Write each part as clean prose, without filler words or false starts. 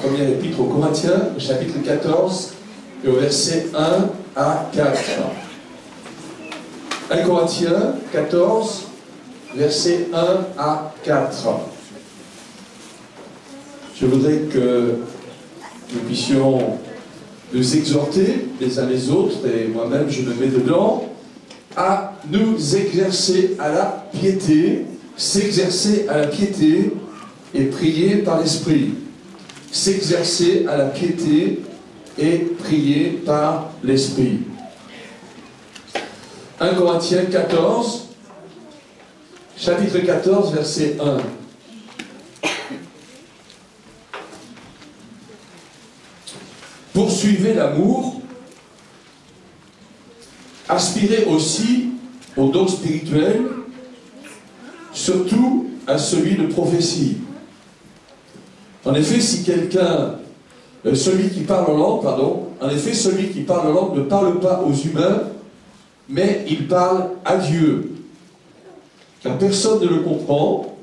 première épître aux Corinthiens, au chapitre 14, et au verset 1 à 4. 1 Corinthiens 14, verset 1 à 4. Je voudrais que nous puissions nous exhorter les uns les autres, et moi-même je me mets dedans, à nous exercer à la piété, s'exercer à la piété et prier par l'Esprit. S'exercer à la piété et prier par l'Esprit. 1 Corinthiens 14, chapitre 14, verset 1. Poursuivez l'amour, aspirez aussi aux dons spirituels, surtout à celui de prophétie. En effet, si quelqu'un, celui qui parle en langue, en effet, celui qui parle en langue ne parle pas aux humains, mais il parle à Dieu. Car personne ne le comprend,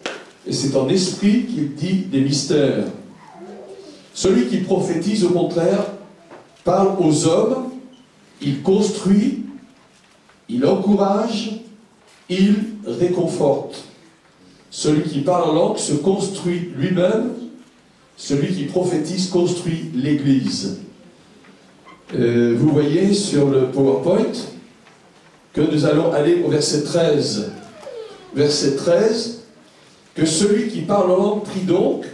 et c'est en esprit qu'il dit des mystères. Celui qui prophétise, au contraire, parle aux hommes, il construit, il encourage, il réconforte. Celui qui parle en langue se construit lui-même, celui qui prophétise construit l'Église. Vous voyez sur le PowerPoint que nous allons aller au verset 13. Verset 13, que celui qui parle en langue prie donc,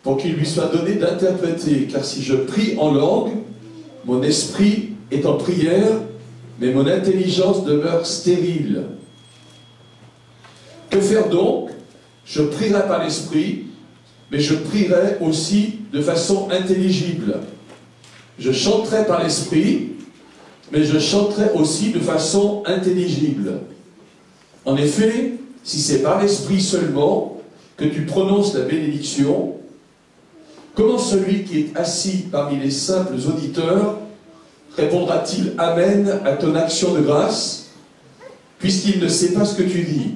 pour qu'il lui soit donné d'interpréter. Car si je prie en langue, mon esprit est en prière, mais mon intelligence demeure stérile. Que faire donc? Je prierai par l'esprit, mais je prierai aussi de façon intelligible. Je chanterai par l'esprit, mais je chanterai aussi de façon intelligible. En effet, si c'est par l'esprit seulement que tu prononces la bénédiction, comment celui qui est assis parmi les simples auditeurs répondra-t-il Amen à ton action de grâce, puisqu'il ne sait pas ce que tu dis?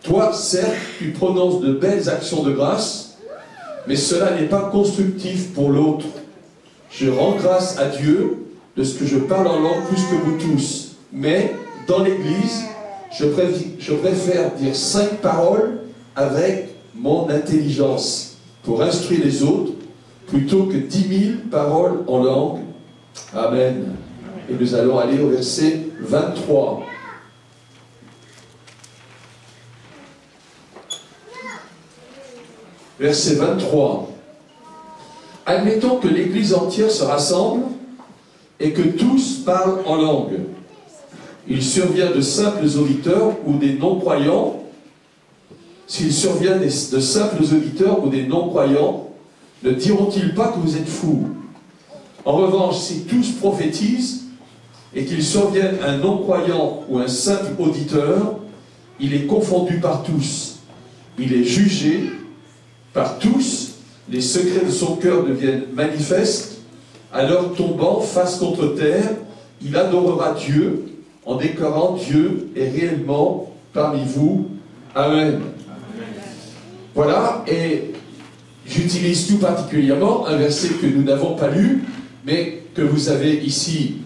Toi, certes, tu prononces de belles actions de grâce, mais cela n'est pas constructif pour l'autre. Je rends grâce à Dieu de ce que je parle en langue plus que vous tous. Mais, dans l'Église, je préfère dire 5 paroles avec mon intelligence pour instruire les autres, plutôt que 10 000 paroles en langue. Amen. Et nous allons aller au verset 23. Verset 23. Admettons que l'Église entière se rassemble et que tous parlent en langue. Il survient de simples auditeurs ou des non-croyants. S'il survient de simples auditeurs ou des non-croyants, ne diront-ils pas que vous êtes fous? En revanche, si tous prophétisent et qu'il survienne un non-croyant ou un simple auditeur, il est confondu par tous. Il est jugé par tous, les secrets de son cœur deviennent manifestes. Alors, tombant face contre terre, il adorera Dieu en déclarant Dieu est réellement parmi vous. Amen. Amen. Voilà, et j'utilise tout particulièrement un verset que nous n'avons pas lu, mais que vous avez ici,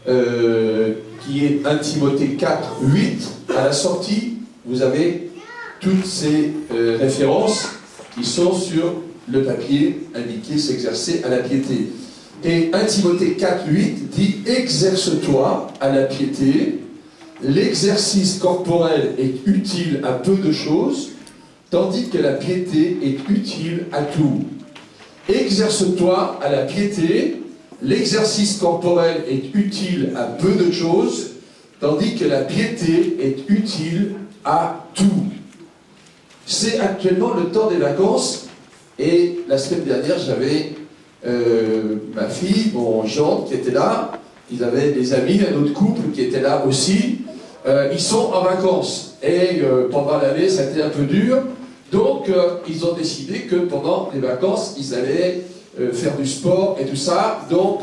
qui est 1 Timothée 4, 8. À la sortie, vous avez toutes ces références qui sont sur le papier indiqué s'exercer à la piété. Et 1 Timothée 4, 8 dit « Exerce-toi à la piété, l'exercice corporel est utile à peu de choses, tandis que la piété est utile à tout. Exerce-toi à la piété, l'exercice corporel est utile à peu de choses, tandis que la piété est utile à tout. » C'est actuellement le temps des vacances, et la semaine dernière, j'avais ma fille, mon gendre qui était là, ils avaient des amis, un autre couple qui était là aussi, ils sont en vacances, et pendant l'année, ça a été un peu dur, donc ils ont décidé que pendant les vacances, ils allaient faire du sport et tout ça, donc,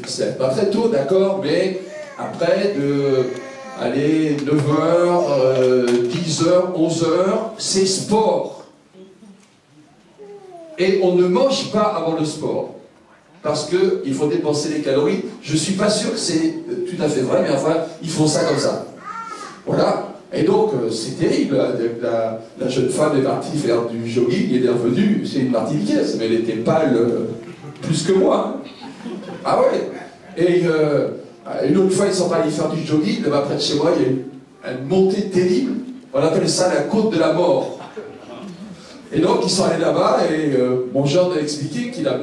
c'est pas très tôt, d'accord, mais après allez, 9h, 10h, 11h, c'est sport. et on ne mange pas avant le sport. Parce qu'il faut dépenser les calories. Je ne suis pas sûr que c'est tout à fait vrai, mais enfin, ils font ça comme ça. Voilà. Et donc, c'est terrible. La jeune femme est partie faire du jogging, elle est revenue, c'est une martiniquaise, mais elle était pâle plus que moi. Ah ouais. Et une autre fois, ils sont allés faire du jogging, là-bas près de chez moi, il y a une montée terrible. On appelle ça la côte de la mort. Et donc, ils sont allés là-bas, et mon genre a expliqué qu'il est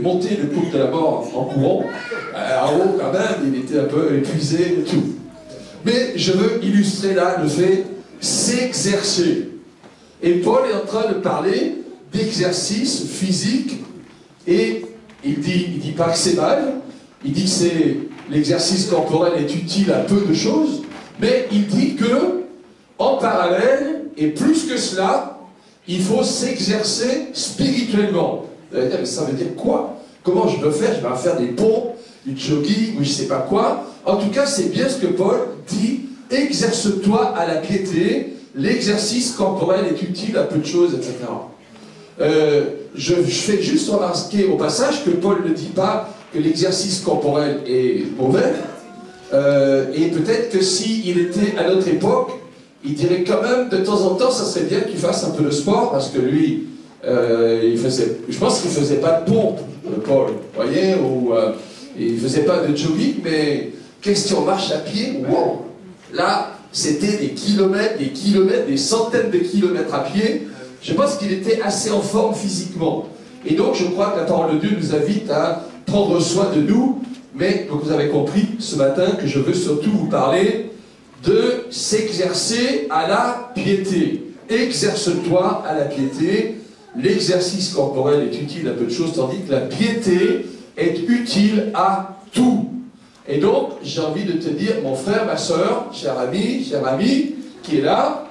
monté le côte de la mort en courant. En haut, quand même, il était un peu épuisé et tout. Mais je veux illustrer là le fait s'exercer. Et Paul est en train de parler d'exercice physique, et il dit pas que c'est mal, il dit que l'exercice corporel est utile à peu de choses, mais il dit que, en parallèle, et plus que cela, il faut s'exercer spirituellement. Vous allez dire, mais ça veut dire quoi? Comment je peux faire? Je vais faire des pompes, du jogging, ou je ne sais pas quoi. En tout cas, c'est bien ce que Paul dit. Exerce-toi à la piété. L'exercice corporel est utile à peu de choses, etc. Je fais juste remarquer au passage que Paul ne dit pas que l'exercice corporel est mauvais. Et peut-être que s'il était à notre époque, il dirait quand même, de temps en temps, ça serait bien qu'il fasse un peu de sport, parce que lui, je pense qu'il ne faisait pas de pompe, Paul, vous voyez, ou il ne faisait pas de jogging, mais question marche à pied, wow. Là, c'était des kilomètres, des centaines de kilomètres à pied. Je pense qu'il était assez en forme physiquement. Et donc, je crois que la parole de Dieu nous invite à prendre soin de nous, mais donc vous avez compris ce matin que je veux surtout vous parler de s'exercer à la piété. Exerce-toi à la piété. L'exercice corporel est utile à peu de choses, tandis que la piété est utile à tout. Et donc, j'ai envie de te dire, mon frère, ma soeur, cher ami, qui est là,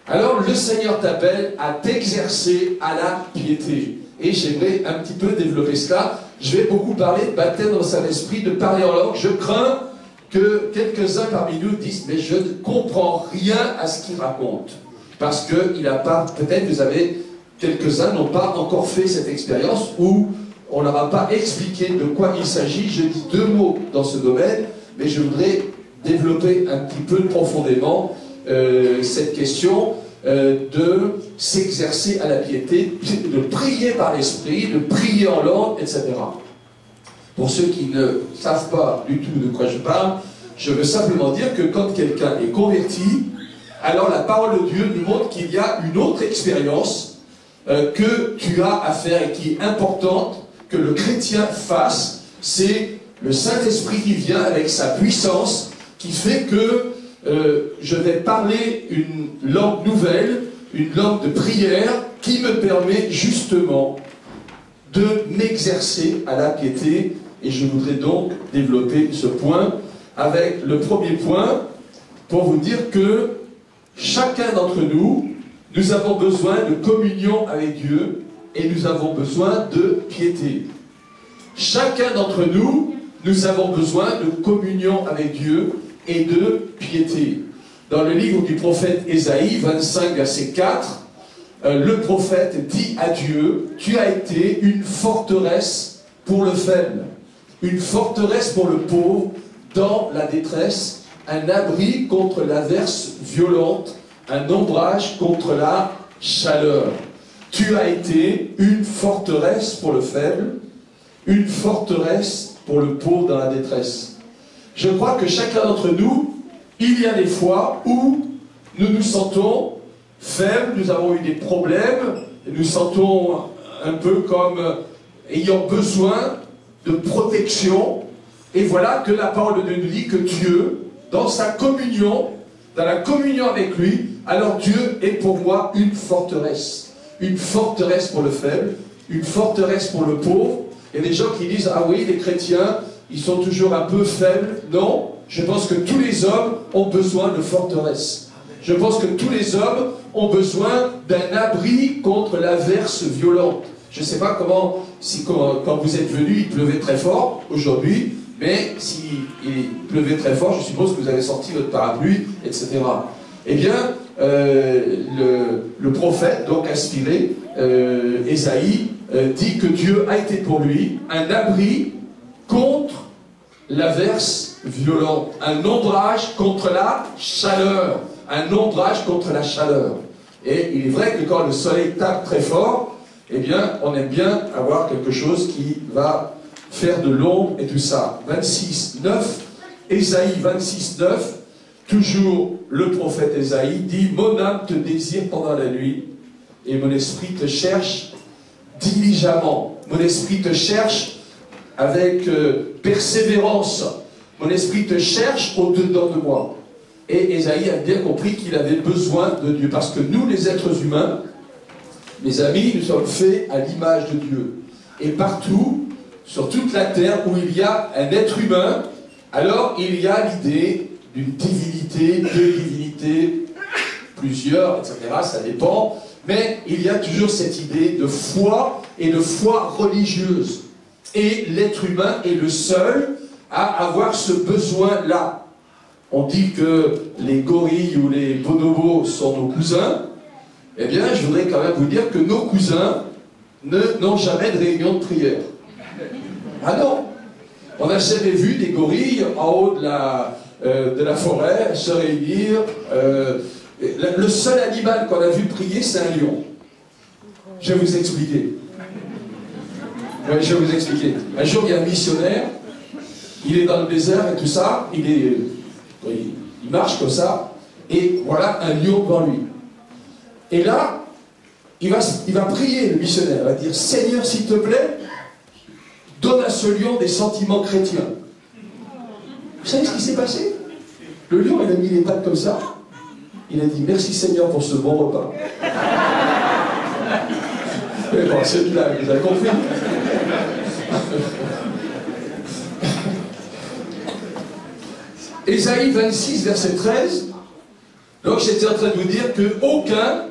alors le Seigneur t'appelle à t'exercer à la piété. Et j'aimerais un petit peu développer cela. Je vais beaucoup parler de baptême dans le Saint-Esprit, de parler en langue. Je crains que quelques-uns parmi nous disent, mais je ne comprends rien à ce qu'il raconte. Parce que il a pas, peut-être quelques-uns n'ont pas encore fait cette expérience où on ne leur a pas expliqué de quoi il s'agit. Je dis 2 mots dans ce domaine, mais je voudrais développer un petit peu profondément cette question de s'exercer à la piété, de prier par l'esprit, de prier en langue, etc. Pour ceux qui ne savent pas du tout de quoi je parle, je veux simplement dire que quand quelqu'un est converti, alors la parole de Dieu nous montre qu'il y a une autre expérience que tu as à faire et qui est importante, que le chrétien fasse, c'est le Saint-Esprit qui vient avec sa puissance, qui fait que je vais parler une langue nouvelle, une langue de prière, qui me permet justement de m'exercer à la piété. Et je voudrais donc développer ce point avec le premier point pour vous dire que chacun d'entre nous, nous avons besoin de communion avec Dieu et nous avons besoin de piété. Chacun d'entre nous, nous avons besoin de communion avec Dieu et de piété. Dans le livre du prophète Ésaïe, 25, verset 4, le prophète dit à Dieu, « Tu as été une forteresse pour le faible, une forteresse pour le pauvre dans la détresse, un abri contre l'averse violente, un ombrage contre la chaleur. Tu as été une forteresse pour le faible, une forteresse pour le pauvre dans la détresse. » Je crois que chacun d'entre nous, il y a des fois où nous nous sentons faibles, nous avons eu des problèmes, nous sentons un peu comme ayant besoin de protection. Et voilà que la parole de Dieu nous dit que Dieu, dans sa communion, dans la communion avec lui, alors Dieu est pour moi une forteresse pour le faible, une forteresse pour le pauvre. Il y a des gens qui disent, ah oui, les chrétiens, ils sont toujours un peu faibles. Non, je pense que tous les hommes ont besoin de forteresse. Je pense que tous les hommes ont besoin d'un abri contre l'averse violente. Je ne sais pas comment, quand vous êtes venus, il pleuvait très fort aujourd'hui, mais s'il pleuvait très fort, je suppose que vous avez sorti votre parapluie, etc. Eh bien, le prophète, donc inspiré, Ésaïe, dit que Dieu a été pour lui un abri contre l'averse violente, un ombrage contre la chaleur, un ombrage contre la chaleur. Et il est vrai que quand le soleil tape très fort, eh bien, on aime bien avoir quelque chose qui va faire de l'ombre et tout ça. 26, 9, Ésaïe 26, 9, toujours le prophète Ésaïe dit « Mon âme te désire pendant la nuit, et mon esprit te cherche diligemment. Mon esprit te cherche avec persévérance. Mon esprit te cherche au-dedans de moi. » Et Ésaïe a bien compris qu'il avait besoin de Dieu. Parce que nous, les êtres humains, mes amis, nous sommes faits à l'image de Dieu. Et partout, sur toute la terre où il y a un être humain, alors il y a l'idée d'une divinité, deux divinités, plusieurs, etc. Ça dépend. Mais il y a toujours cette idée de foi et de foi religieuse. Et l'être humain est le seul à avoir ce besoin-là. On dit que les gorilles ou les bonobos sont nos cousins. Eh bien, je voudrais quand même vous dire que nos cousins n'ont jamais de réunion de prière. Ah non! On n'a jamais vu des gorilles en haut de la forêt se réunir. Le seul animal qu'on a vu prier, c'est un lion. Je vais vous expliquer. Ouais, je vais vous expliquer. Un jour, il y a un missionnaire, il est dans le désert et tout ça, il marche comme ça, et voilà un lion devant lui. Et là, il va prier, le missionnaire, il va dire « Seigneur, s'il te plaît, donne à ce lion des sentiments chrétiens. » Vous savez ce qui s'est passé? Le lion, il a mis les pattes comme ça, il a dit « Merci Seigneur pour ce bon repas. » Mais bon, c'est une blague, vous avez compris. Ésaïe 26, verset 13. Donc j'étais en train de vous dire qu'aucun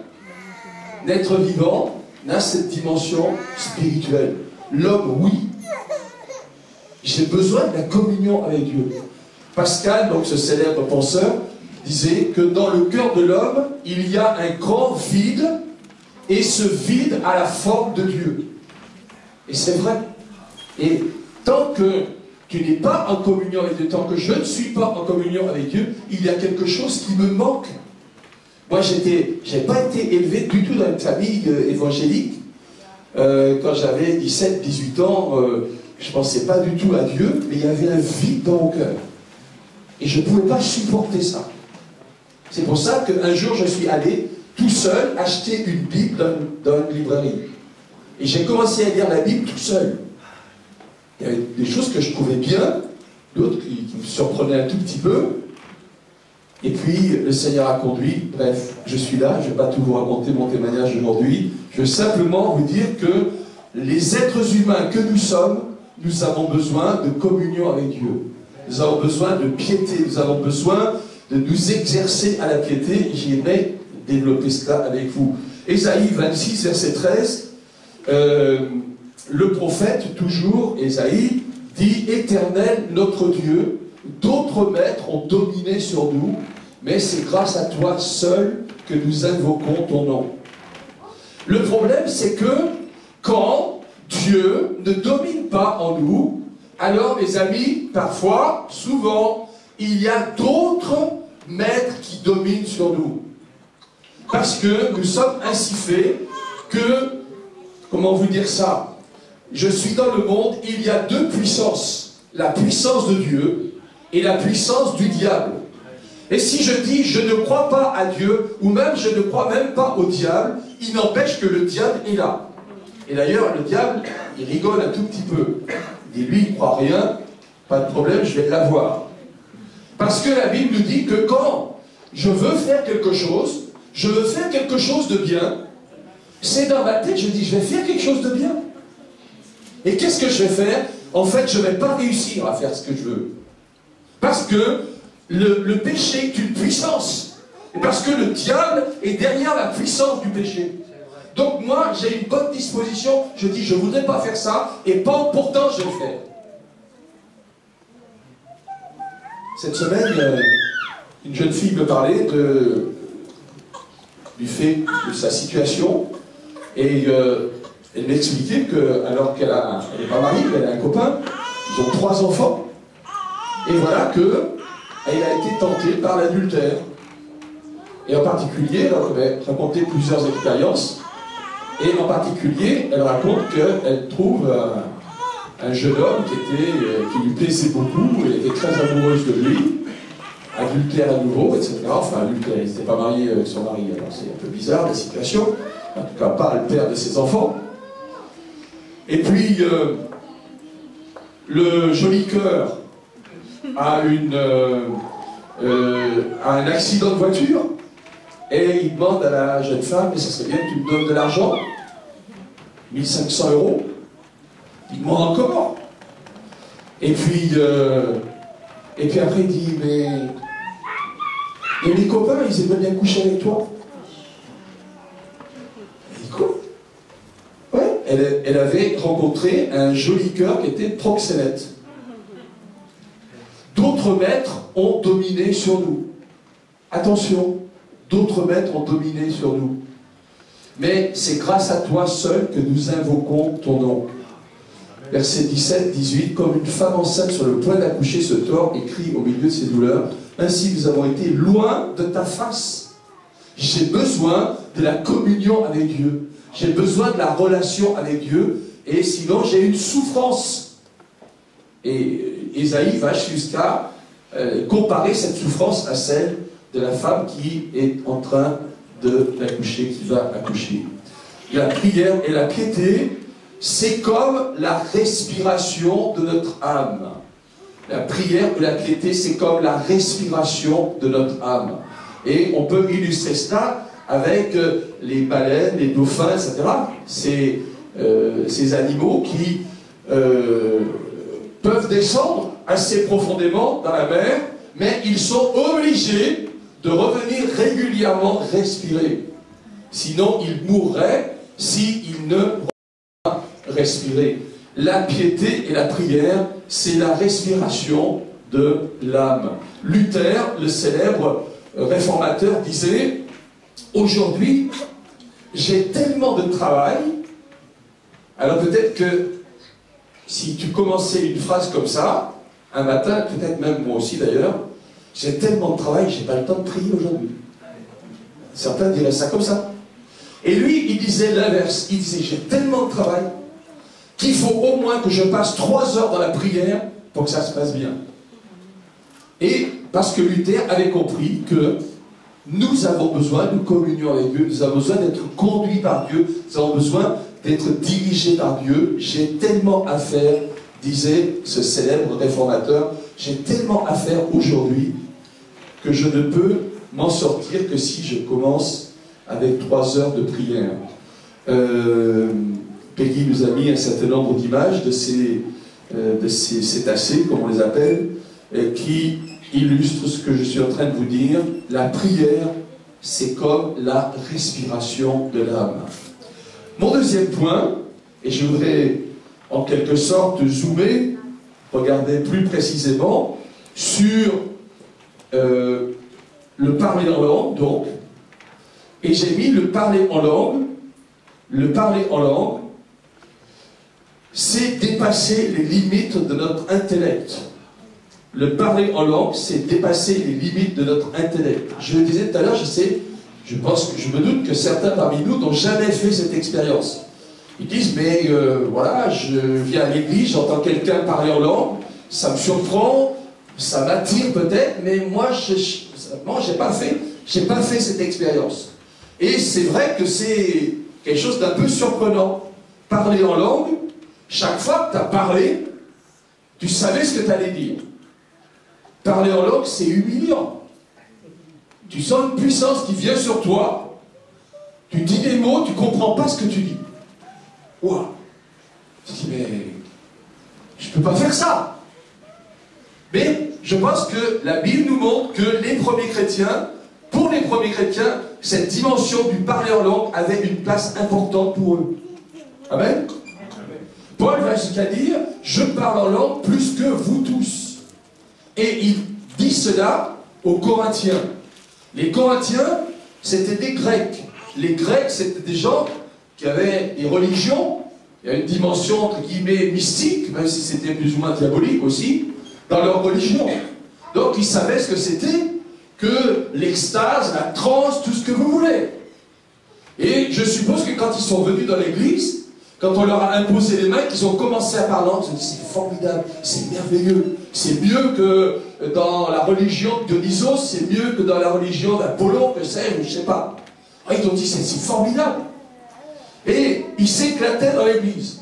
être vivant n'a cette dimension spirituelle. L'homme, oui. J'ai besoin de la communion avec Dieu. Pascal, donc ce célèbre penseur, disait que dans le cœur de l'homme, il y a un grand vide, et ce vide a la forme de Dieu. Et c'est vrai. Et tant que tu n'es pas en communion avec Dieu, tant que je ne suis pas en communion avec Dieu, il y a quelque chose qui me manque. Moi, je n'ai pas été élevé du tout dans une famille évangélique. Quand j'avais 17, 18 ans, je ne pensais pas du tout à Dieu, mais il y avait un vide dans mon cœur. Et je ne pouvais pas supporter ça. C'est pour ça qu'un jour, je suis allé tout seul acheter une Bible dans une librairie. Et j'ai commencé à lire la Bible tout seul. Il y avait des choses que je trouvais bien, d'autres qui me surprenaient un tout petit peu. Et puis, le Seigneur a conduit. Bref, je suis là, je ne vais pas tout vous raconter mon témoignage aujourd'hui. Je veux simplement vous dire que les êtres humains que nous sommes, nous avons besoin de communion avec Dieu. Nous avons besoin de piété, nous avons besoin de nous exercer à la piété. J'aimerais développer cela avec vous. Ésaïe 26, verset 13. Le prophète, toujours, Ésaïe, dit « Éternel, notre Dieu, d'autres maîtres ont dominé sur nous, mais c'est grâce à toi seul que nous invoquons ton nom. » Le problème, c'est que quand Dieu ne domine pas en nous, alors, mes amis, parfois, souvent, il y a d'autres maîtres qui dominent sur nous. Parce que nous sommes ainsi faits que, comment vous dire ça? Je suis dans le monde, il y a deux puissances. La puissance de Dieu et la puissance du diable. Et si je dis je ne crois pas à Dieu, ou même je ne crois même pas au diable, il n'empêche que le diable est là. Et d'ailleurs, le diable, il rigole un tout petit peu. Il dit, lui, il ne croit rien, pas de problème, je vais l'avoir. Parce que la Bible nous dit que quand je veux faire quelque chose, je veux faire quelque chose de bien, c'est dans ma tête, je dis, je vais faire quelque chose de bien. Et qu'est-ce que je vais faire? En fait, je ne vais pas réussir à faire ce que je veux. Parce que le péché est une puissance. Et parce que le diable est derrière la puissance du péché. Donc moi, j'ai une bonne disposition. Je dis, je ne voudrais pas faire ça, et pourtant, je vais le faire. Cette semaine, une jeune fille me parlait du fait de sa situation. Et Elle m'expliquait que, alors qu'elle n'est pas mariée, elle a un copain, ils ont 3 enfants, et voilà qu'elle a été tentée par l'adultère. Et en particulier, elle racontait plusieurs expériences, et en particulier, elle raconte qu'elle trouve un jeune homme qui lui plaisait beaucoup, elle était très amoureuse de lui, adultère à nouveau, etc. Enfin, adultère, il n'était pas marié avec son mari, alors c'est un peu bizarre la situation, en tout cas pas le père de ses enfants. Et puis, le joli cœur a un accident de voiture, et il demande à la jeune femme, mais ça serait bien que tu me donnes de l'argent, 1500 €. Il demande encore. Et puis après il dit, mais mes copains, ils aimeraient bien coucher avec toi. Elle dit quoi? Ouais, elle avait rencontré un joli cœur qui était proxénète. D'autres maîtres ont dominé sur nous. Attention, d'autres maîtres ont dominé sur nous. Mais c'est grâce à toi seul que nous invoquons ton nom. Verset 17-18, comme une femme enceinte sur le point d'accoucher se tord et crie au milieu de ses douleurs, ainsi nous avons été loin de ta face. J'ai besoin de la communion avec Dieu. J'ai besoin de la relation avec Dieu, et sinon j'ai une souffrance. Et Ésaïe va jusqu'à comparer cette souffrance à celle de la femme qui est en train d'accoucher, qui va accoucher. La prière et la piété, c'est comme la respiration de notre âme. La prière et la piété, c'est comme la respiration de notre âme. Et on peut illustrer cela avec les baleines, les dauphins, etc. Ces animaux qui peuvent descendre assez profondément dans la mer, mais ils sont obligés de revenir régulièrement respirer. Sinon, ils mourraient s'ils ne respirer. La piété et la prière, c'est la respiration de l'âme. Luther, le célèbre réformateur, disait « Aujourd'hui, j'ai tellement de travail ». Alors peut-être que si tu commençais une phrase comme ça, un matin, peut-être même moi aussi d'ailleurs, j'ai tellement de travail, j'ai pas le temps de prier aujourd'hui. Certains diraient ça comme ça. Et lui, il disait l'inverse. Il disait, j'ai tellement de travail qu'il faut au moins que je passe 3 heures dans la prière pour que ça se passe bien. Et parce que Luther avait compris que nous avons besoin de communion avec Dieu, nous avons besoin d'être conduits par Dieu, nous avons besoin d'être dirigés par Dieu. J'ai tellement à faire, disait ce célèbre réformateur, j'ai tellement à faire aujourd'hui que je ne peux m'en sortir que si je commence avec 3 heures de prière. Peggy nous a mis un certain nombre d'images de ces cétacés, comme on les appelle, qui illustrent ce que je suis en train de vous dire. La prière, c'est comme la respiration de l'âme. Mon deuxième point, et je voudrais en quelque sorte zoomer, regarder plus précisément sur le parler en langue, donc, et j'ai mis le parler en langue. Le parler en langue, c'est dépasser les limites de notre intellect. Le parler en langue, c'est dépasser les limites de notre intellect. Je le disais tout à l'heure, je me doute que certains parmi nous n'ont jamais fait cette expérience. Ils disent, mais voilà, je viens à l'église, j'entends quelqu'un parler en langue, ça me surprend, ça m'attire peut-être, mais moi, j'ai pas fait cette expérience. Et c'est vrai que c'est quelque chose d'un peu surprenant. Parler en langue, chaque fois que tu as parlé, tu savais ce que tu allais dire. Parler en langue, c'est humiliant. Tu sens une puissance qui vient sur toi, tu dis des mots, tu ne comprends pas ce que tu dis. Waouh! Tu dis, mais je ne peux pas faire ça. Mais je pense que la Bible nous montre que les premiers chrétiens, pour les premiers chrétiens, cette dimension du parler en langue avait une place importante pour eux. Amen? Paul va jusqu'à dire, je parle en langue plus que vous tous. Et il dit cela aux Corinthiens. Les Corinthiens, c'était des Grecs. Les Grecs, c'était des gens qui avaient des religions, Il y a une dimension, entre guillemets, mystique, même si c'était plus ou moins diabolique aussi, dans leur religion. Donc ils savaient ce que c'était que l'extase, la transe, tout ce que vous voulez. Et je suppose que quand ils sont venus dans l'église, quand on leur a imposé les mains, qu'ils ont commencé à parler, ils ont dit c'est formidable, c'est merveilleux, c'est mieux que dans la religion de Dionysos, c'est mieux que dans la religion d'Apollon, que sais-je, je sais pas. Ils ont dit c'est formidable. Et ils s'éclataient dans l'église.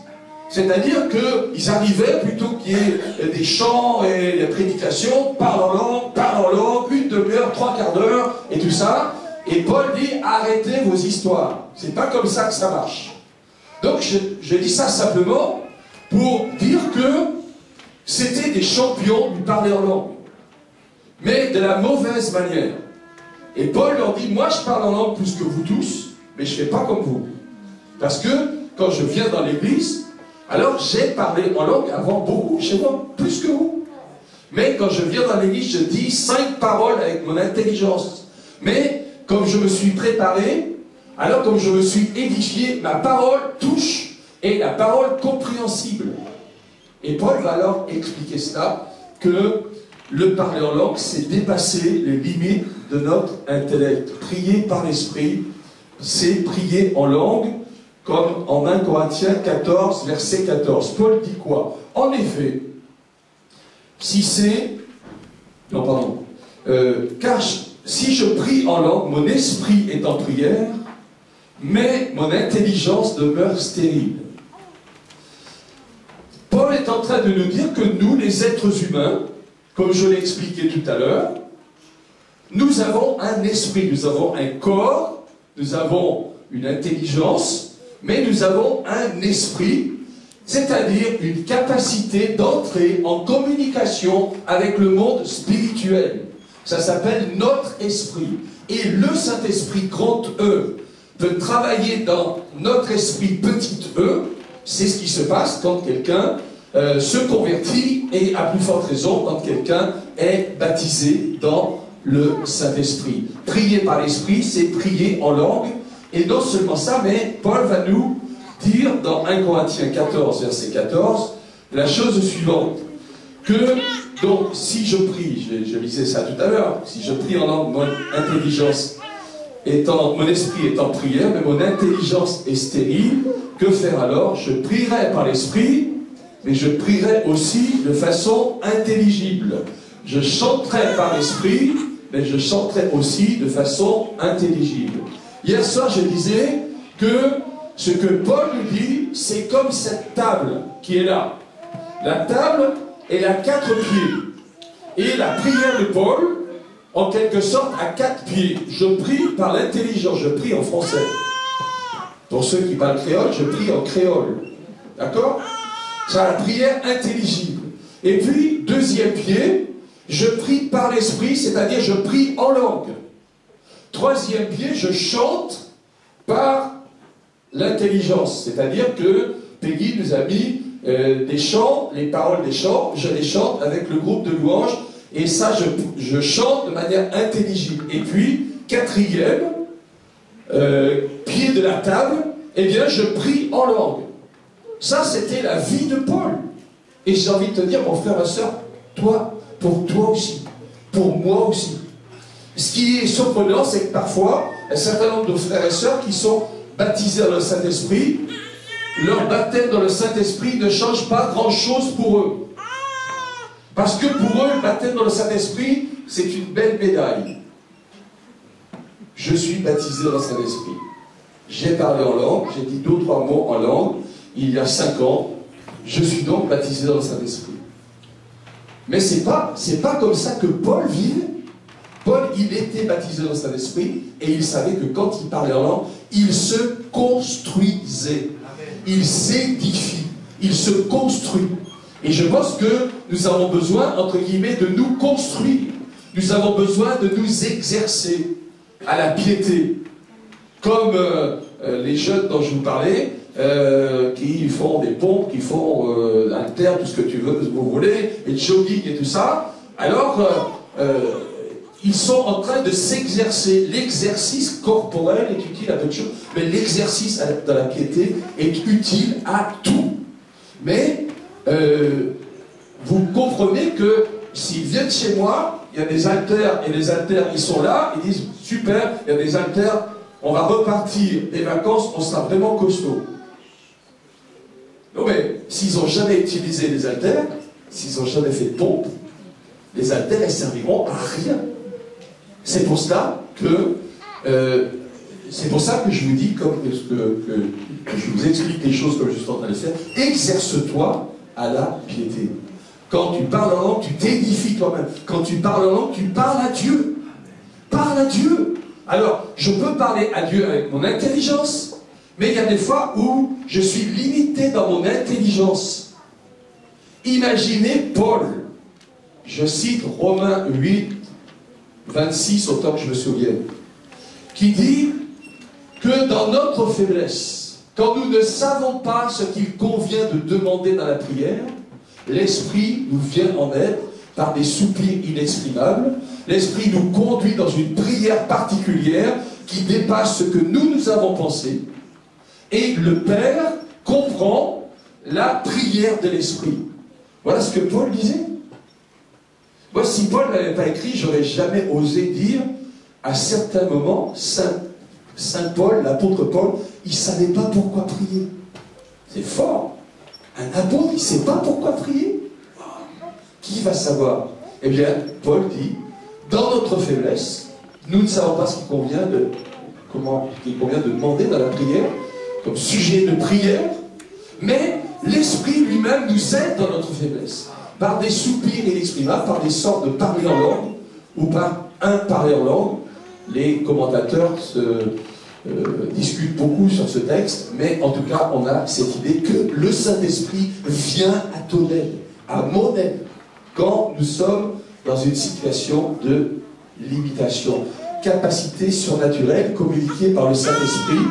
C'est-à-dire qu'ils arrivaient, plutôt qu'il y ait des chants et des prédications, parle en langue, une demi-heure, 3/4 d'heure, et tout ça. Et Paul dit, arrêtez vos histoires. C'est pas comme ça que ça marche. Donc je dis ça simplement pour dire que c'était des champions du parler en langue. Mais de la mauvaise manière. Et Paul leur dit, moi je parle en langue plus que vous tous, mais je ne fais pas comme vous. Parce que quand je viens dans l'église, alors j'ai parlé en langue avant beaucoup chez moi, plus que vous. Mais quand je viens dans l'église, je dis 5 paroles avec mon intelligence. Mais comme je me suis préparé, alors comme je me suis édifié, ma parole touche et la parole compréhensible. Et Paul va alors expliquer cela, que le parler en langue, c'est dépasser les limites de notre intellect. Prier par l'esprit, c'est prier en langue, comme en 1 Corinthiens 14, verset 14. Paul dit quoi? En effet, si c'est... Non, pardon. Car si je prie en langue, mon esprit est en prière, mais mon intelligence demeure stérile. Paul est en train de nous dire que nous, les êtres humains, comme je l'ai expliqué tout à l'heure, nous avons un esprit, nous avons un corps, nous avons une intelligence, mais nous avons un esprit, c'est-à-dire une capacité d'entrer en communication avec le monde spirituel. Ça s'appelle notre esprit. Et le Saint-Esprit, grand E, peut travailler dans notre esprit, petit e. C'est ce qui se passe quand quelqu'un se convertit, et à plus forte raison quand quelqu'un est baptisé dans le Saint-Esprit. Prier par l'Esprit, c'est prier en langue. Et non seulement ça, mais Paul va nous dire dans 1 Corinthiens 14, verset 14, la chose suivante. Que, donc, si je prie, je lisais ça tout à l'heure, si je prie en langue, mon intelligence mon esprit est en prière, mais mon intelligence est stérile, que faire alors? Je prierai par l'Esprit, mais je prierai aussi de façon intelligible. Je chanterai par l'Esprit, mais je chanterai aussi de façon intelligible. Hier soir, je disais que ce que Paul nous dit, c'est comme cette table qui est là. La table, elle a 4 pieds. Et la prière de Paul, en quelque sorte, à 4 pieds. Je prie par l'intelligence, je prie en français. Pour ceux qui parlent créole, je prie en créole. D'accord? C'est la prière intelligible. Et puis, deuxième pied, je prie par l'esprit, c'est-à-dire je prie en langue. Troisième pied, je chante par l'intelligence, c'est-à-dire que Peggy nous a mis des chants, les paroles des chants, je les chante avec le groupe de louanges, et ça je chante de manière intelligible. Et puis, quatrième, pied de la table, eh bien je prie en langue. Ça c'était la vie de Paul. Et j'ai envie de te dire, mon frère, ma soeur, toi, pour toi aussi, pour moi aussi. Ce qui est surprenant, c'est que parfois, un certain nombre de frères et sœurs qui sont baptisés dans le Saint-Esprit, leur baptême dans le Saint-Esprit ne change pas grand-chose pour eux. Parce que pour eux, le baptême dans le Saint-Esprit, c'est une belle médaille. Je suis baptisé dans le Saint-Esprit. J'ai parlé en langue, j'ai dit 2 ou 3 mots en langue, il y a 5 ans, je suis donc baptisé dans le Saint-Esprit. Mais c'est pas comme ça que Paul vivait. Paul, il était baptisé dans le Saint-Esprit, et il savait que quand il parlait en langue, il se construisait. Il s'édifie. Il se construit. Et je pense que nous avons besoin, entre guillemets, de nous construire. Nous avons besoin de nous exercer à la piété. Comme les jeunes dont je vous parlais, qui font des pompes, qui font l'haltère, tout ce que vous voulez, et jogging et tout ça. Alors, ils sont en train de s'exercer. L'exercice corporel est utile à peu de choses. mais l'exercice de la piété est utile à tout. Mais vous comprenez que s'ils viennent chez moi, il y a des haltères, et les haltères, ils sont là, ils disent, super, il y a des haltères, on va repartir des vacances, on sera vraiment costaud. Non mais, s'ils n'ont jamais utilisé les haltères, s'ils n'ont jamais fait de pompe, les haltères, elles serviront à rien. C'est pour ça que je vous dis, comme que je vous explique les choses comme je suis en train de le faire, exerce-toi à la piété. Quand tu parles en langue, tu t'édifies toi-même. Quand tu parles en langue, tu parles à Dieu. Parle à Dieu. Alors, je peux parler à Dieu avec mon intelligence, mais il y a des fois où je suis limité dans mon intelligence. Imaginez Paul. Je cite Romains 8, 26, autant que je me souvienne, qui dit que dans notre faiblesse, quand nous ne savons pas ce qu'il convient de demander dans la prière, l'Esprit nous vient en aide par des soupirs inexprimables. L'Esprit nous conduit dans une prière particulière qui dépasse ce que nous avons pensé. Et le Père comprend la prière de l'Esprit. Voilà ce que Paul disait. Moi, si Paul ne l'avait pas écrit, j'aurais jamais osé dire, à certains moments, Saint Paul, l'apôtre Paul, il ne savait pas pourquoi prier. C'est fort. Un apôtre, il ne sait pas pourquoi prier. Qui va savoir? Eh bien, Paul dit, dans notre faiblesse, nous ne savons pas ce qu'il convient de demander dans la prière, comme sujet de prière, mais l'Esprit lui-même nous aide dans notre faiblesse, par des soupirs inexprimables, par des sortes de parler en langue, ou par un parler en langue. Les commentateurs discutent beaucoup sur ce texte, mais en tout cas, on a cette idée que le Saint-Esprit vient à ton aide, à mon aide, quand nous sommes dans une situation de limitation. Capacité surnaturelle communiquée par le Saint-Esprit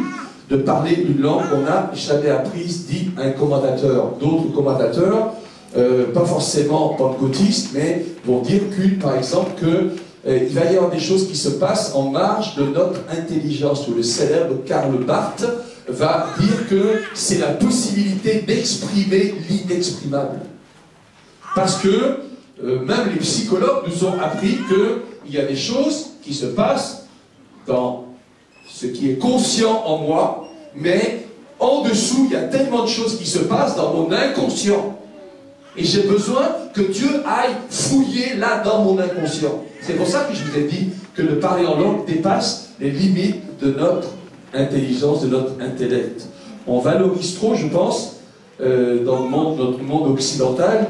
de parler une langue qu'on n'a jamais apprise, dit un commentateur. D'autres commentateurs, pas forcément pentecôtistes, mais vont dire par exemple, qu'il va y avoir des choses qui se passent en marge de notre intelligence. Le célèbre Karl Barth va dire que c'est la possibilité d'exprimer l'inexprimable. Parce que même les psychologues nous ont appris qu'il y a des choses qui se passent dans ce qui est conscient en moi, mais en dessous, il y a tellement de choses qui se passent dans mon inconscient. Et j'ai besoin que Dieu aille fouiller là dans mon inconscient. C'est pour ça que je vous ai dit que le parler en langue dépasse les limites de notre intelligence, de notre intellect. On valorise trop, je pense, dans notre monde occidental,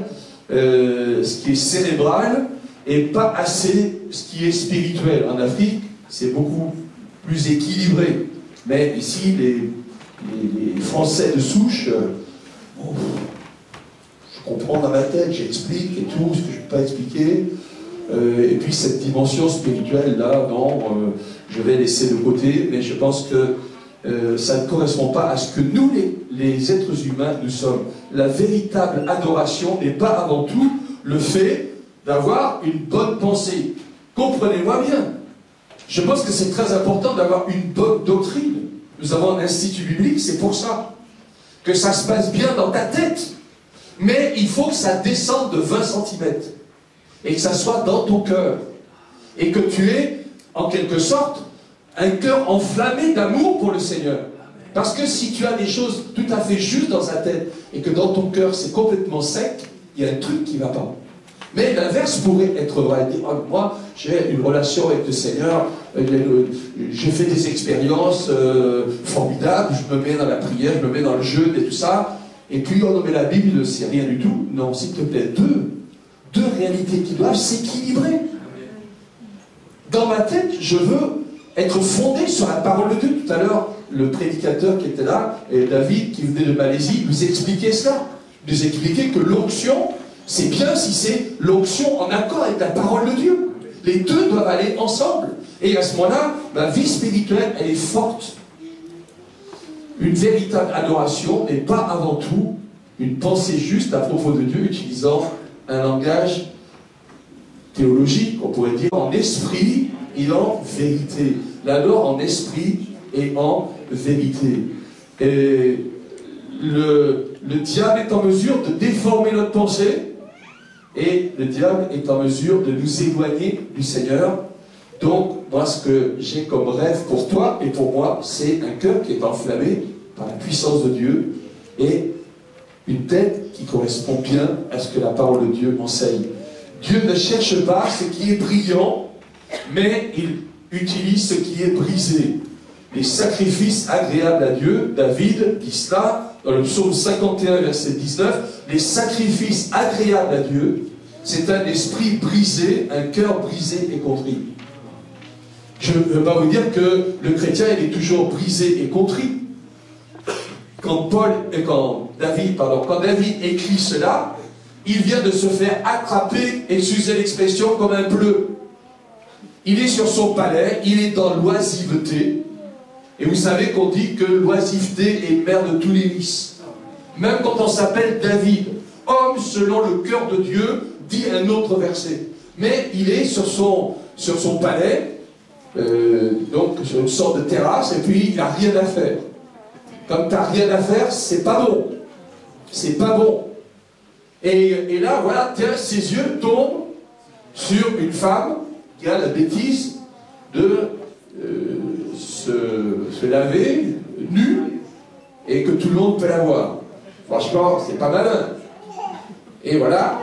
ce qui est cérébral et pas assez ce qui est spirituel. En Afrique, c'est beaucoup plus équilibré. Mais ici, les Français de souche, je comprends dans ma tête, j'explique et tout ce que je ne peux pas expliquer. Et puis cette dimension spirituelle, là, non, je vais laisser de côté, mais je pense que ça ne correspond pas à ce que nous, les êtres humains, nous sommes. La véritable adoration n'est pas avant tout le fait d'avoir une bonne pensée. Comprenez-moi bien. Je pense que c'est très important d'avoir une bonne doctrine. Nous avons un institut biblique, c'est pour ça. Que ça se passe bien dans ta tête. Mais il faut que ça descende de 20 cm. Et que ça soit dans ton cœur. Et que tu aies, en quelque sorte, un cœur enflammé d'amour pour le Seigneur. Parce que si tu as des choses tout à fait justes dans ta tête, et que dans ton cœur c'est complètement sec, il y a un truc qui ne va pas. Mais l'inverse pourrait être vrai. Dire, oh, moi, j'ai une relation avec le Seigneur, j'ai fait des expériences formidables, je me mets dans la prière, je me mets dans le jeûne et tout ça, et puis, oh non, mais la Bible, c'est rien du tout. Non, s'il te plaît, deux réalités qui doivent s'équilibrer. Dans ma tête, je veux être fondé sur la parole de Dieu. Tout à l'heure, le prédicateur qui était là, et David, qui venait de Malaisie, nous expliquait cela. Il nous expliquait que l'onction, c'est bien si c'est l'onction en accord avec la parole de Dieu. Les deux doivent aller ensemble. Et à ce moment-là, ma vie spirituelle, elle est forte. Une véritable adoration n'est pas avant tout une pensée juste à propos de Dieu, utilisant un langage théologique, on pourrait dire en esprit et en vérité. L'adore en esprit et en vérité. Et le diable est en mesure de déformer notre pensée, et le diable est en mesure de nous éloigner du Seigneur. Donc, moi, ce que j'ai comme rêve pour toi et pour moi, c'est un cœur qui est enflammé par la puissance de Dieu et une tête qui correspond bien à ce que la parole de Dieu enseigne. Dieu ne cherche pas ce qui est brillant, mais il utilise ce qui est brisé. Les sacrifices agréables à Dieu, David dit cela dans le psaume 51, verset 19, les sacrifices agréables à Dieu, c'est un esprit brisé, un cœur brisé et contrit. Je ne veux pas vous dire que le chrétien il est toujours brisé et contrit. Quand David écrit cela, il vient de se faire attraper, excusez l'expression, comme un bleu. Il est sur son palais, il est dans l'oisiveté. Et vous savez qu'on dit que l'oisiveté est mère de tous les vices. Même quand on s'appelle David, homme selon le cœur de Dieu, dit un autre verset. Mais il est sur son palais, donc sur une sorte de terrasse, et puis il n'a rien à faire. Comme tu n'as rien à faire, c'est pas bon. C'est pas bon. Et là, voilà, ses yeux tombent sur une femme qui a la bêtise de se laver nue et que tout le monde peut la voir. Franchement, c'est pas malin. Et voilà,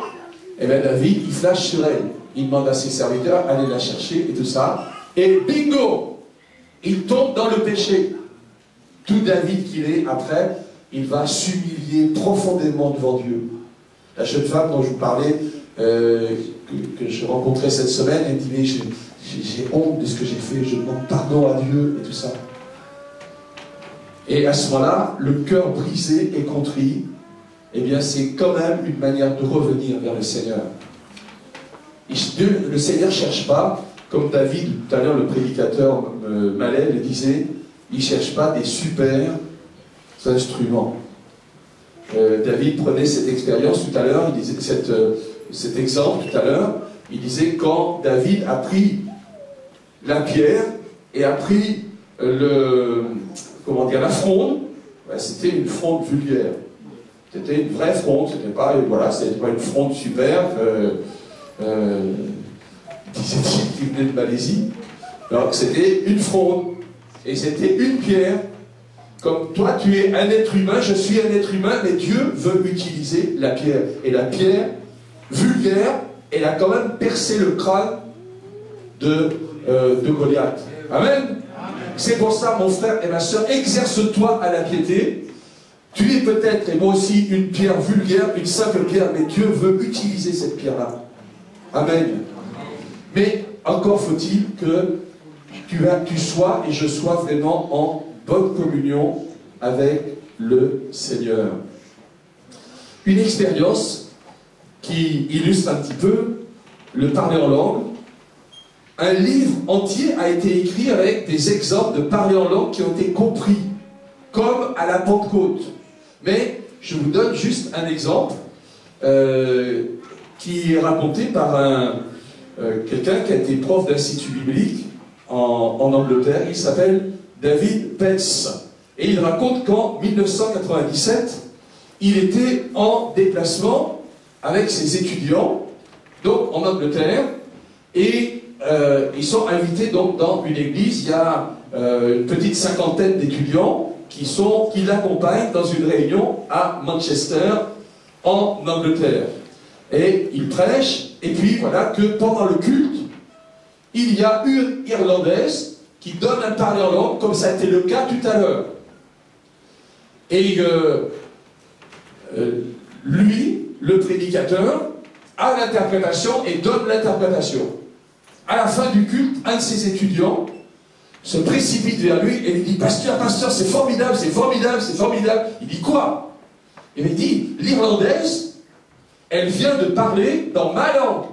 et bien David, il flash sur elle. Il demande à ses serviteurs, allez la chercher et tout ça. Et bingo, il tombe dans le péché. Tout David qu'il est, après, il va s'humilier profondément devant Dieu. La jeune femme dont je vous parlais, que je rencontrais cette semaine, elle dit, mais j'ai honte de ce que j'ai fait, je demande pardon à Dieu et tout ça. Et à ce moment-là, le cœur brisé et contrit, eh bien c'est quand même une manière de revenir vers le Seigneur. Le Seigneur ne cherche pas, comme David, tout à l'heure le prédicateur Malais le disait, il ne cherche pas des super instruments. David prenait cette expérience tout à l'heure, il disait cet exemple tout à l'heure, il disait quand David a pris la pierre et a pris la fronde, ben, c'était une fronde vulgaire. C'était une vraie fronde, c'était pas une fronde superbe, disait-il qui venait de Malaisie. Alors c'était une fronde, et c'était une pierre. Comme toi, tu es un être humain, je suis un être humain, mais Dieu veut utiliser la pierre. Et la pierre vulgaire, elle a quand même percé le crâne de Goliath. Amen. C'est pour ça, mon frère et ma soeur, exerce-toi à la piété. Tu es peut-être, et moi aussi, une pierre vulgaire, une simple pierre, mais Dieu veut utiliser cette pierre-là. Amen. Mais encore faut-il que tu sois et je sois vraiment en bonne communion avec le Seigneur. Une expérience qui illustre un petit peu le parler en langue. Un livre entier a été écrit avec des exemples de parler en langue qui ont été compris, comme à la Pentecôte. Mais je vous donne juste un exemple qui est raconté par quelqu'un qui a été prof d'institut biblique en Angleterre. Il s'appelle David Petz. Et il raconte qu'en 1997, il était en déplacement avec ses étudiants, donc en Angleterre, et ils sont invités donc dans une église. Il y a une petite cinquantaine d'étudiants qui l'accompagnent dans une réunion à Manchester, en Angleterre. Et ils prêchent, et puis voilà que pendant le culte, il y a une Irlandaise qui donne un parler en langue, comme ça a été le cas tout à l'heure. Et lui, le prédicateur, a l'interprétation et donne l'interprétation. À la fin du culte, un de ses étudiants se précipite vers lui et lui dit « Pasteur, c'est formidable, c'est formidable, c'est formidable. » Il dit « Quoi ?» Et il dit « L'Irlandaise, elle vient de parler dans ma langue. »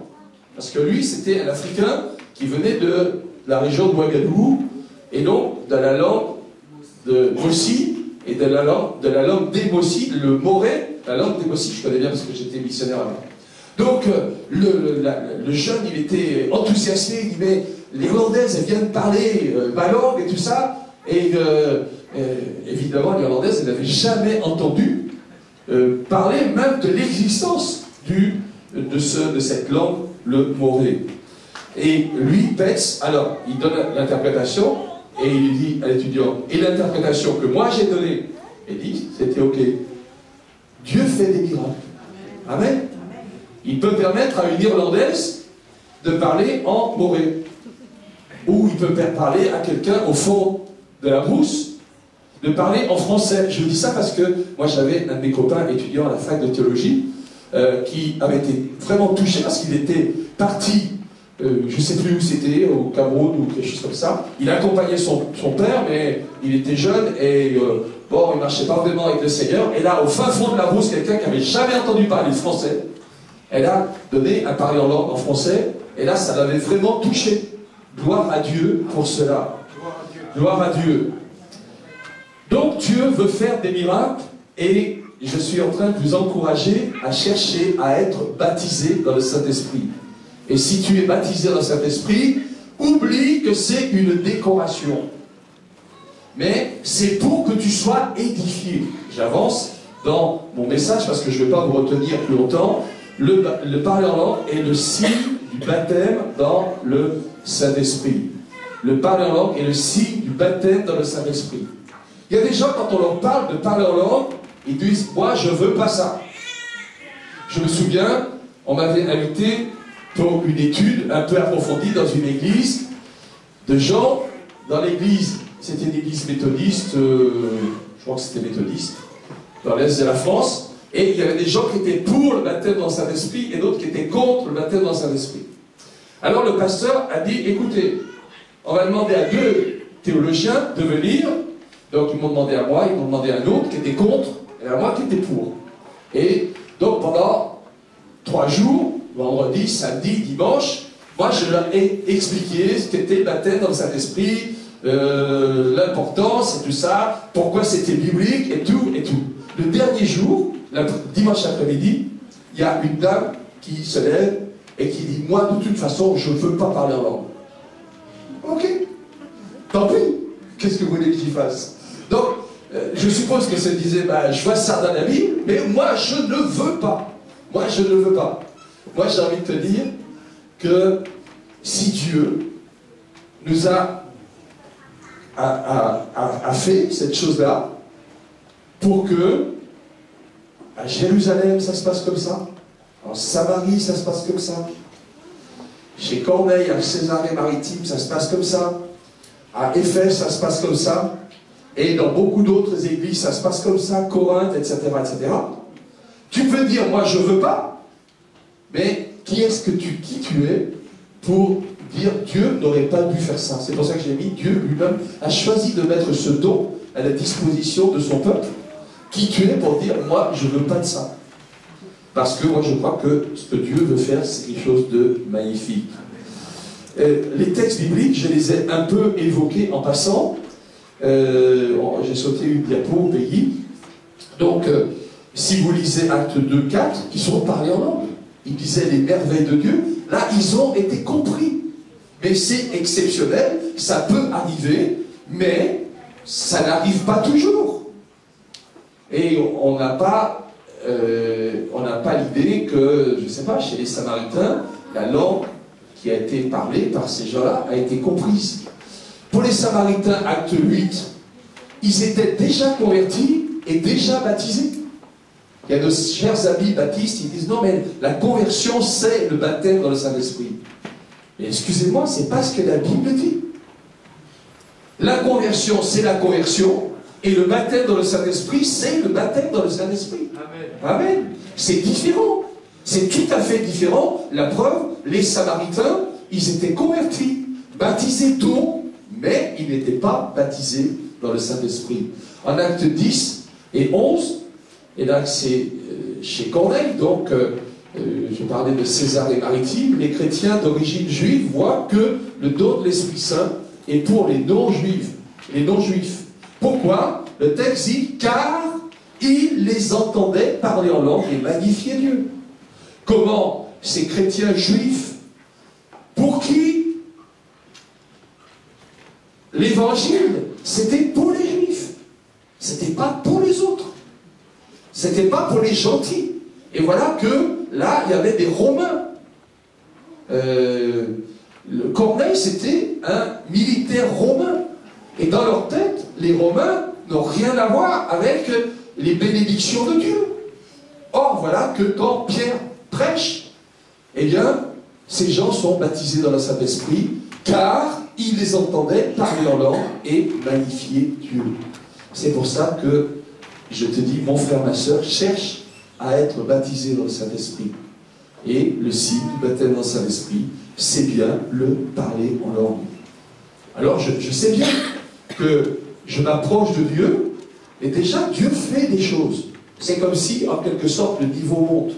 Parce que lui, c'était un Africain qui venait de la région de Ouagadougou, et donc de la langue de Mossi, et de la langue des Mossi, le Moré, la langue des Mossi, je connais bien parce que j'étais missionnaire avant. Donc, le jeune, il était enthousiasmé, il dit, mais les Hollandaises, elles viennent parler ma langue et tout ça, et évidemment, l'Irlandaise, elle n'avait jamais entendu parler même de l'existence de cette langue, le moré. Et lui, Betts, alors, il donne l'interprétation, et il dit à l'étudiant, et l'interprétation que moi j'ai donnée, il dit, c'était ok. Dieu fait des miracles. Amen. Il peut permettre à une Irlandaise de parler en moré. Ou il peut parler à quelqu'un au fond de la brousse, de parler en français. Je dis ça parce que moi j'avais un de mes copains étudiant à la fac de théologie qui avait été vraiment touché parce qu'il était parti, je ne sais plus où c'était, au Cameroun ou quelque chose comme ça. Il accompagnait son père, mais il était jeune et bon, il ne marchait pas vraiment avec le Seigneur. Et là, au fin fond de la brousse, quelqu'un qui n'avait jamais entendu parler français, elle a donné un parler en langue en français, et là, ça l'avait vraiment touché. Gloire à Dieu pour cela. Gloire à Dieu. Donc Dieu veut faire des miracles et je suis en train de vous encourager à chercher à être baptisé dans le Saint-Esprit. Et si tu es baptisé dans le Saint-Esprit, oublie que c'est une décoration. Mais c'est pour que tu sois édifié. J'avance dans mon message parce que je ne vais pas vous retenir plus longtemps. Le parler en langue est le signe du baptême dans le Saint-Esprit. Le parler en langue est le signe du baptême dans le Saint-Esprit. Il y a des gens, quand on leur parle de parler en langue, ils disent « Moi, je ne veux pas ça ». Je me souviens, on m'avait invité pour une étude un peu approfondie dans une église de gens dans l'église. C'était une église méthodiste, je crois que c'était méthodiste, dans l'est de la France. Et il y avait des gens qui étaient pour le baptême dans le Saint-Esprit et d'autres qui étaient contre le baptême dans le Saint-Esprit. Alors le pasteur a dit, écoutez, on va demander à 2 théologiens de venir. Donc ils m'ont demandé à moi, ils m'ont demandé à un autre qui était contre, et à moi qui était pour. Et donc pendant 3 jours, vendredi, samedi, dimanche, moi je leur ai expliqué ce qu'était le baptême dans le Saint-Esprit, l'importance et tout ça, pourquoi c'était biblique et tout et tout. Le dernier jour, dimanche après-midi, il y a une dame qui se lève et qui dit « Moi, de toute façon, je ne veux pas parler en langue. » Ok, tant pis. Qu'est-ce que vous voulez que j'y fasse? Donc, je suppose que ça disait bah, « Je vois ça dans la Bible, mais moi, je ne veux pas. » Moi, je ne veux pas. Moi, j'ai envie de te dire que si Dieu nous a fait cette chose-là, pour que à Jérusalem, ça se passe comme ça. En Samarie, ça se passe comme ça. Chez Corneille, à Césarée-Maritime, ça se passe comme ça. À Éphèse, ça se passe comme ça. Et dans beaucoup d'autres églises, ça se passe comme ça. Corinthe, etc., etc. Tu peux dire, moi, je ne veux pas. Mais qui tu es pour dire, Dieu n'aurait pas dû faire ça. C'est pour ça que j'ai mis, Dieu lui-même a choisi de mettre ce don à la disposition de son peuple. Qui tu es pour dire, moi, je ne veux pas de ça. Parce que moi, je crois que ce que Dieu veut faire, c'est quelque chose de magnifique. Les textes bibliques, je les ai un peu évoqués en passant. J'ai sauté une diapo au pays. Donc, si vous lisez Actes 2, 4, qui sont parlés en langue, ils disaient les merveilles de Dieu. Là, ils ont été compris. Mais c'est exceptionnel, ça peut arriver, mais ça n'arrive pas toujours. Et on n'a pas l'idée que, je ne sais pas, chez les Samaritains, la langue qui a été parlée par ces gens-là a été comprise. Pour les Samaritains, acte 8, ils étaient déjà convertis et déjà baptisés. Il y a de chers amis baptistes, ils disent non mais la conversion c'est le baptême dans le Saint-Esprit. Mais excusez-moi, c'est pas ce que la Bible dit. La conversion c'est la conversion. Et le baptême dans le Saint-Esprit, c'est le baptême dans le Saint-Esprit. Amen. Amen. C'est différent. C'est tout à fait différent. La preuve, les Samaritains, ils étaient convertis, baptisés tôt, mais ils n'étaient pas baptisés dans le Saint-Esprit. En actes 10 et 11, et là c'est chez Corneille, donc je parlais de Césarée-Maritime, les chrétiens d'origine juive voient que le don de l'Esprit Saint est pour les non-juifs. Les non-juifs. Pourquoi? Le texte dit « Car ils les entendaient parler en langue et magnifier Dieu ». Comment ces chrétiens juifs, pour qui l'évangile, c'était pour les juifs. pas pour les autres. C'était pas pour les gentils. Et voilà que là, il y avait des Romains. Corneille, c'était un militaire romain. Et dans leur tête, les Romains n'ont rien à voir avec les bénédictions de Dieu. Or, voilà que quand Pierre prêche, eh bien, ces gens sont baptisés dans le Saint-Esprit, car ils les entendaient parler en langue et magnifier Dieu. C'est pour ça que je te dis, mon frère, ma soeur, cherche à être baptisé dans le Saint-Esprit. Et le signe du baptême dans le Saint-Esprit, c'est bien le parler en langue. Alors, je sais bien que je m'approche de Dieu, et déjà, Dieu fait des choses. C'est comme si, en quelque sorte, le niveau monte.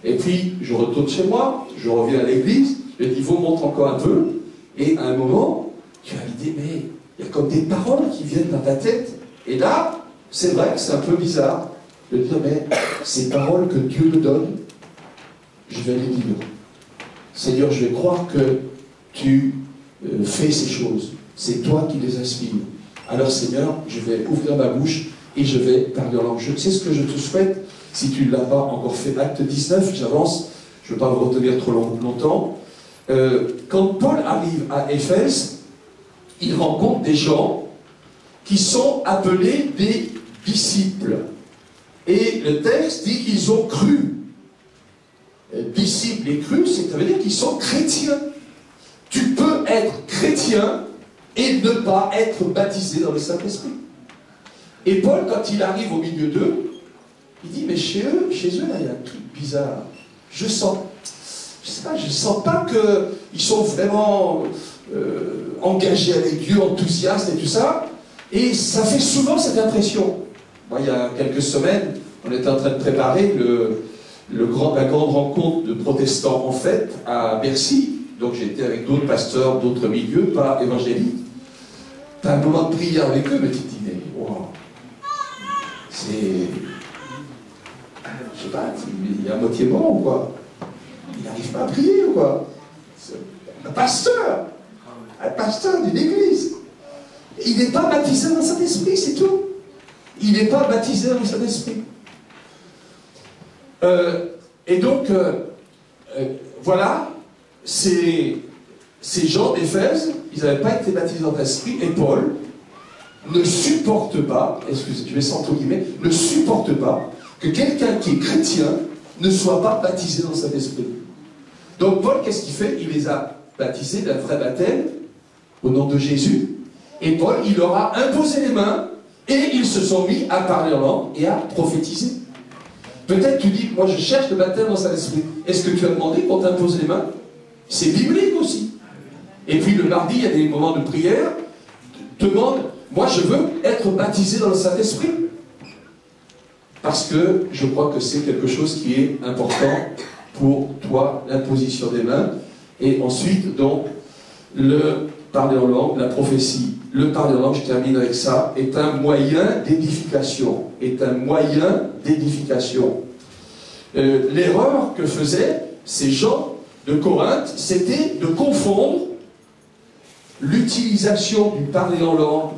Et puis, je retourne chez moi, je reviens à l'église, le niveau monte encore un peu, et à un moment, tu as l'idée, mais il y a comme des paroles qui viennent dans ta tête. Et là, c'est vrai que c'est un peu bizarre de dire, mais ces paroles que Dieu me donne, je vais les dire. Seigneur, je vais croire que tu fais ces choses. C'est toi qui les inspires. Alors, Seigneur, je vais ouvrir ma bouche et je vais parler en langue. Je sais ce que je te souhaite. Si tu ne l'as pas encore fait, acte 19, j'avance, je ne veux pas vous retenir trop longtemps. Quand Paul arrive à Éphèse, il rencontre des gens qui sont appelés des disciples. Et le texte dit qu'ils ont cru. Disciples et crus, ça veut dire qu'ils sont chrétiens. Tu peux être chrétien et ne pas être baptisé dans le Saint-Esprit. Et Paul, quand il arrive au milieu d'eux, il dit, mais chez eux, là, il y a un truc bizarre. Je sens pas qu'ils sont vraiment engagés avec Dieu, enthousiastes et tout ça. Et ça fait souvent cette impression. Moi, il y a quelques semaines, on était en train de préparer la grande rencontre de protestants en fête à Bercy. Donc j'étais avec d'autres pasteurs, d'autres milieux, pas évangéliques. T'as un moment de prière avec eux, mais tu te dis, mais wow, c'est... Je sais pas, il est à moitié mort ou quoi? Il n'arrive pas à prier ou quoi? Un pasteur d'une église. Il n'est pas baptisé dans le Saint-Esprit, c'est tout. Il n'est pas baptisé dans le Saint-Esprit. Et donc, voilà, ces gens d'Éphèse, ils n'avaient pas été baptisés dans l'Esprit, et Paul ne supporte pas, excusez, je vais sans guillemets, ne supporte pas que quelqu'un qui est chrétien ne soit pas baptisé dans cet esprit. Donc Paul, qu'est-ce qu'il fait? Il les a baptisés d'un vrai baptême au nom de Jésus, et Paul, il leur a imposé les mains, et ils se sont mis à parler en langue et à prophétiser. Peut-être tu dis, moi je cherche le baptême dans cet esprit. Est-ce que tu as demandé qu'on t'impose les mains? C'est biblique aussi. Et puis le mardi, il y a des moments de prière. Demande, moi je veux être baptisé dans le Saint-Esprit. Parce que je crois que c'est quelque chose qui est important pour toi, l'imposition des mains. Et ensuite, donc, le parler en langue, la prophétie. Le parler en langue, je termine avec ça, est un moyen d'édification. Est un moyen d'édification. L'erreur que faisaient ces gens de Corinthe, c'était de confondre l'utilisation du parler en langue,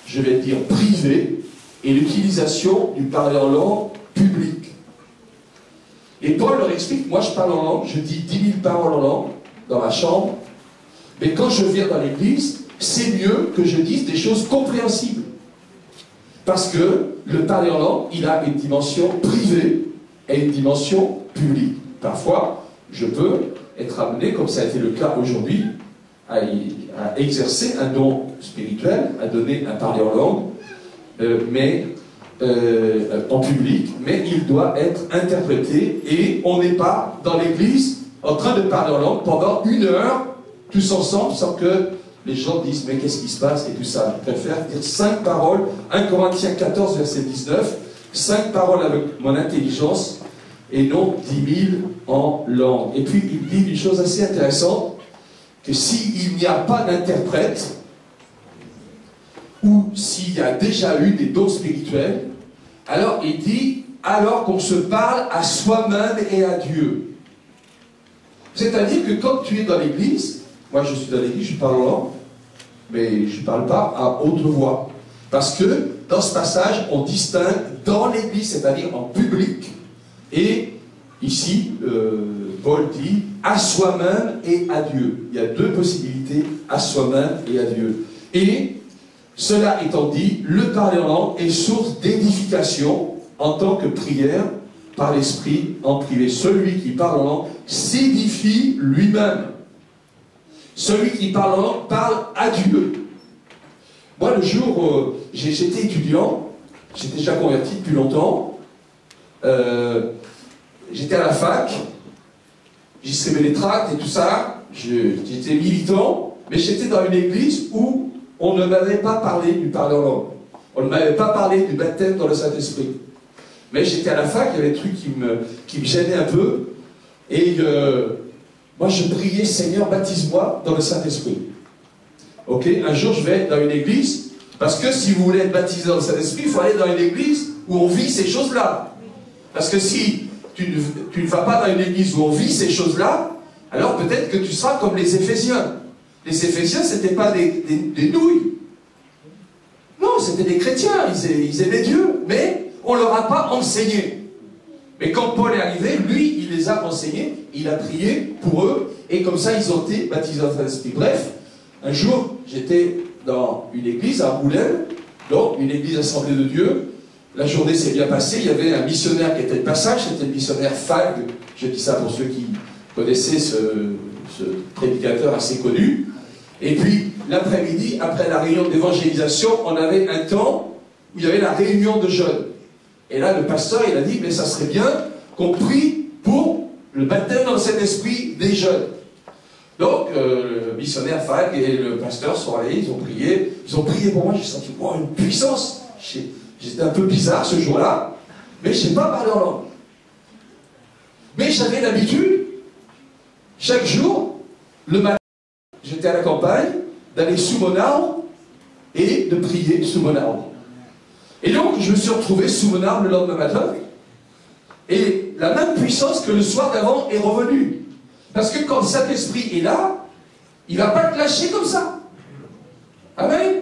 je vais dire privé, et l'utilisation du parler en langue public. Et Paul leur explique, moi je parle en langue, je dis 10 000 paroles en langue dans ma chambre, mais quand je viens dans l'église, c'est mieux que je dise des choses compréhensibles. Parce que le parler en langue, il a une dimension privée et une dimension publique. Parfois, je peux être amené, comme ça a été le cas aujourd'hui, à exercer un don spirituel, à donner un parler en langue, en public, mais il doit être interprété et on n'est pas dans l'église en train de parler en langue pendant 1 heure, tous ensemble, sans que les gens disent mais qu'est-ce qui se passe et tout ça. Je préfère dire 5 paroles, 1 Corinthiens 14, verset 19, 5 paroles avec mon intelligence et non 10 000 en langue. Et puis il dit une chose assez intéressante, que s'il n'y a pas d'interprète, ou s'il y a déjà eu des dons spirituels, alors il dit, alors qu'on se parle à soi-même et à Dieu. C'est-à-dire que quand tu es dans l'église, moi je suis dans l'église, je parle en langue, mais je ne parle pas à haute voix. Parce que dans ce passage, on distingue dans l'Église, c'est-à-dire en public, et ici, Paul dit à soi-même et à Dieu. Il y a deux possibilités, à soi-même et à Dieu. Et, cela étant dit, le parler en langue est source d'édification en tant que prière par l'Esprit en privé. Celui qui parle en langue s'édifie lui-même. Celui qui parle en langue parle à Dieu. Moi, le jour où j'étais étudiant, j'étais déjà converti depuis longtemps, j'étais à la fac, j'y distribuais les tracts et tout ça, j'étais militant, mais j'étais dans une église où on ne m'avait pas parlé du parler en langue. On ne m'avait pas parlé du baptême dans le Saint-Esprit. Mais j'étais à la fac, il y avait des trucs qui me gênaient un peu, et moi je priais, Seigneur, baptise-moi dans le Saint-Esprit. Ok, un jour je vais dans une église, parce que si vous voulez être baptisé dans le Saint-Esprit, il faut aller dans une église où on vit ces choses-là. Parce que si tu ne vas pas dans une église où on vit ces choses-là, alors peut-être que tu seras comme les Éphésiens. Les Éphésiens, ce n'étaient pas des nouilles. Non, c'était des chrétiens, ils aimaient Dieu, mais on ne leur a pas enseigné. Mais quand Paul est arrivé, lui, il les a enseignés, il a prié pour eux, et comme ça, ils ont été baptisés dans le Saint-Esprit. Bref, un jour, j'étais dans une église à Roulem, donc une église assemblée de Dieu. La journée s'est bien passée, il y avait un missionnaire qui était de passage, c'était le missionnaire Fag, je dis ça pour ceux qui connaissaient ce prédicateur assez connu. Et puis, l'après-midi, après la réunion d'évangélisation, on avait un temps où il y avait la réunion de jeunes. Et là, le pasteur, il a dit, mais ça serait bien qu'on prie pour le baptême dans le Saint-Esprit des jeunes. Donc, le missionnaire Fag et le pasteur sont allés, ils ont prié pour moi, j'ai senti une puissance. J'étais un peu bizarre ce jour-là, mais je n'ai pas parlé en langue. Mais j'avais l'habitude, chaque jour, le matin, j'étais à la campagne, d'aller sous mon arbre et de prier sous mon arbre. Et donc, je me suis retrouvé sous mon arbre le lendemain matin, et la même puissance que le soir d'avant est revenue. Parce que quand le Saint-Esprit est là, il ne va pas te lâcher comme ça. Amen.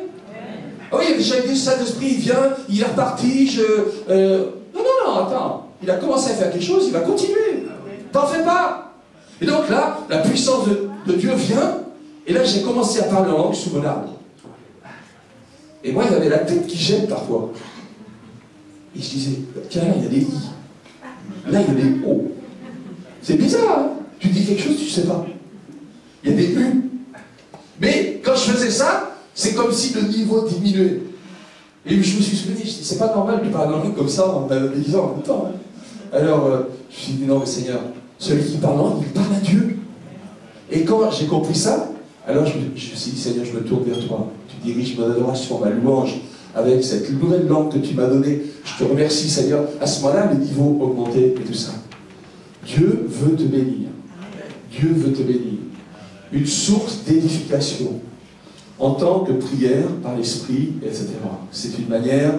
Ah oui, il y a déjà dit, le Saint-Esprit, il vient, il est reparti, non, attends. Il a commencé à faire quelque chose, il va continuer. T'en fais pas. Et donc là, la puissance de Dieu vient, et là, j'ai commencé à parler en langue sous mon arbre. Et moi, il y avait la tête qui gêne parfois. Et je disais, tiens, là, il y a des lits. Là, il y a des hauts. C'est bizarre, hein? Tu dis quelque chose, tu ne sais pas. Il y a des U. Mais quand je faisais ça, c'est comme si le niveau diminuait. Et je me suis souvenu, je dis, c'est pas normal de parler en langue comme ça en disant en même temps. Hein. Alors, je me suis dit, non, mais Seigneur, celui qui parle en langue, il parle à Dieu. Et quand j'ai compris ça, alors je me suis dit, Seigneur, je me tourne vers toi. Tu diriges mon adoration, ma louange, avec cette nouvelle langue que tu m'as donnée. Je te remercie, Seigneur. À ce moment-là, le niveau augmentait et tout ça. Dieu veut te bénir. Dieu veut te bénir. Une source d'édification en tant que prière par l'esprit, etc. C'est une manière,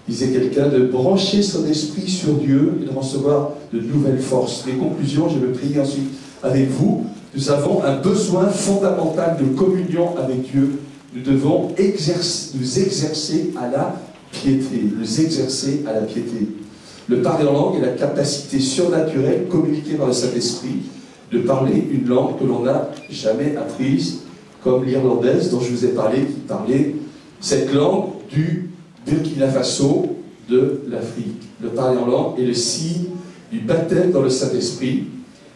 disait quelqu'un, de brancher son esprit sur Dieu et de recevoir de nouvelles forces. Les conclusions, je vais prier ensuite avec vous. Nous avons un besoin fondamental de communion avec Dieu. Nous devons nous exercer à la piété. Nous exercer à la piété. Le parler en langue est la capacité surnaturelle communiquée par le Saint-Esprit de parler une langue que l'on n'a jamais apprise, comme l'irlandaise dont je vous ai parlé, qui parlait cette langue du Burkina Faso de l'Afrique. Le parler en langue est le signe du baptême dans le Saint-Esprit.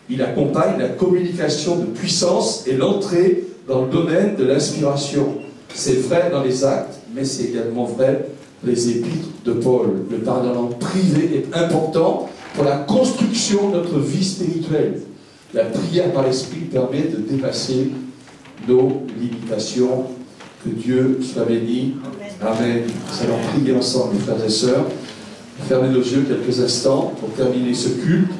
Il accompagne la communication de puissance et l'entrée dans le domaine de l'inspiration. C'est vrai dans les actes, mais c'est également vrai dans les épîtres de Paul. Le parler en langue privé est important pour la construction de notre vie spirituelle. La prière par l'Esprit permet de dépasser nos limitations. Que Dieu soit béni. Amen. Nous allons prier ensemble, mes frères et sœurs. Fermez nos yeux quelques instants pour terminer ce culte.